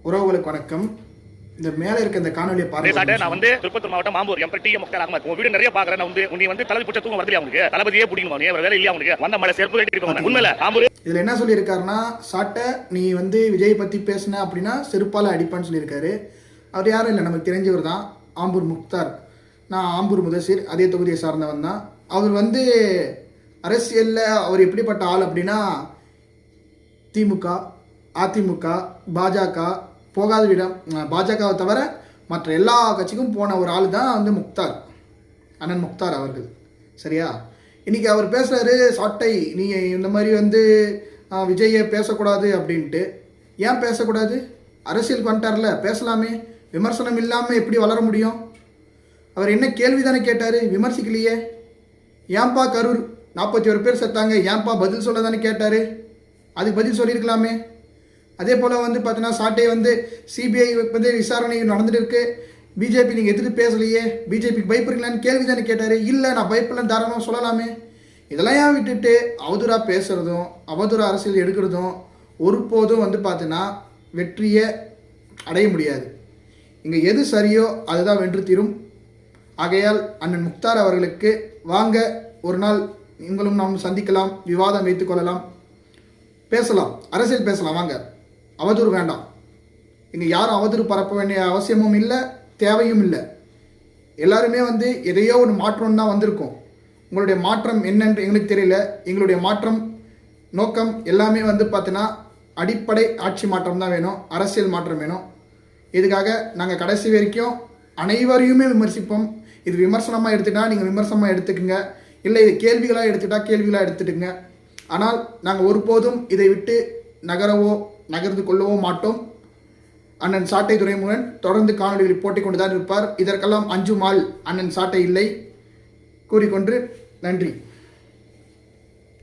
உறவுகளுக்கு வணக்கம். இந்த மேல இருக்க இந்த காணொலியை பாருங்க. நான் வந்து திருப்பத்தூர் மாவட்டம் மாம்பூர் எம்பி டி முக்தார் அகமத். உங்க வீடு நிறைய பாக்குறேன். நான் உன்னை வந்து தளபதி பிடிச்ச தூக்கம் வரலையா உங்களுக்கு? தளபதியே பிடிக்குமா? நீ வேற இல்லையா உங்களுக்கு? வந்த மழை செருப்பு கட்டிட்டு உண்மையில மாம்பூர். இதுல என்ன சொல்லியிருக்காருன்னா, சாட்டை நீ வந்து விஜய் பத்தி பேசின அப்படின்னா செருப்பால அடிப்பான்னு சொல்லியிருக்காரு. அவர் யாரும் இல்லை, நமக்கு தெரிஞ்சவர் தான், ஆம்பூர் முக்தார். நான் ஆம்பூர் முதசீர், அதே தொகுதியை சார்ந்தவன் தான். அவர் வந்து அரசியலில் அவர் எப்படிப்பட்ட ஆள் அப்படின்னா, திமுக, அதிமுக, பாஜக போகாத விடம், பாஜகவை தவிர மற்ற எல்லா கட்சிக்கும் போன ஒரு ஆள் தான் வந்து முக்தார், அண்ணன் முக்தார் அவர்கள். சரியா? இன்றைக்கி அவர் பேசுகிறாரு, சாட்டை நீங்கள் இந்த மாதிரி வந்து விஜயை பேசக்கூடாது அப்படின்ட்டு. ஏன் பேசக்கூடாது? அரசியலுக்கு வந்துட்டார்ல, பேசலாமே. விமர்சனம் இல்லாமல் எப்படி வளர முடியும்? அவர் என்ன கேள்வி தானே கேட்டார், விமர்சிக்கலையே. ஏன்பா கரூர் 41 பேர் செத்தாங்க, ஏன்பா பதில் சொல்ல தானே கேட்டார். அதுக்கு பதில் சொல்லியிருக்கலாமே. அதே போல் வந்து பார்த்தீங்கன்னா, சாட்டை வந்து சிபிஐ வந்து விசாரணை நடந்துட்டு இருக்கு, பிஜேபி நீங்கள் எதிர்த்து பேசலையே, பிஜேபிக்கு பயப்படுறீங்களான்னு கேள்வி தானே கேட்டார். இல்லை, நான் பயப்படலன்னு தாராளமாக சொல்லலாமே. இதெல்லாம் ஏன் விட்டுட்டு அவதூறாக பேசுகிறதும் அவதூறாக அரசியல் எடுக்கிறதும் ஒருபோதும் வந்து பார்த்தீங்கன்னா வெற்றியை அடைய முடியாது. இங்கே எது சரியோ அதுதான் வென்று தீரும். ஆகையால் அண்ணன் முக்தார் அவர்களுக்கு வாங்க, ஒரு நாள் நீங்களும் நாம் சந்திக்கலாம், விவாதம் வைத்துக்கொள்ளலாம், பேசலாம், அரசியல் பேசலாம். வாங்க, அவதூறு வேண்டாம். இங்கே யாரும் அவதூறு பரப்ப வேண்டிய அவசியமும் இல்லை, தேவையும் இல்லை. எல்லாருமே வந்து எதையோ ஒரு மாற்றம் தான் வந்திருக்கோம். உங்களுடைய மாற்றம் என்னென்று எங்களுக்கு தெரியல. எங்களுடைய மாற்றம் நோக்கம் எல்லாமே வந்து பார்த்தீங்கன்னா அடிப்படை ஆட்சி மாற்றம் தான் வேணும், அரசியல் மாற்றம் வேணும். இதுக்காக நாங்கள் கடைசி வரைக்கும் அனைவரையுமே விமர்சிப்போம். இது விமர்சனமாக எடுத்துக்கிட்டா நீங்கள் விமர்சனமாக எடுத்துக்கோங்க, இல்லை இது கேள்விகளாக எடுத்துக்கிட்டா கேள்விகளாக எடுத்துட்டுங்க. ஆனால் நாங்கள் ஒருபோதும் இதை விட்டு நகர்ந்து கொள்ளவோ மாட்டோம். அண்ணன் சாட்டை துரைமுருகன் தொடர்ந்து காணொலிகளில் போட்டிக் கொண்டுதான் இருப்பார். இதற்கெல்லாம் அஞ்சும் ஆள் அண்ணன் சாட்டை இல்லை கூறிக்கொண்டு நன்றி.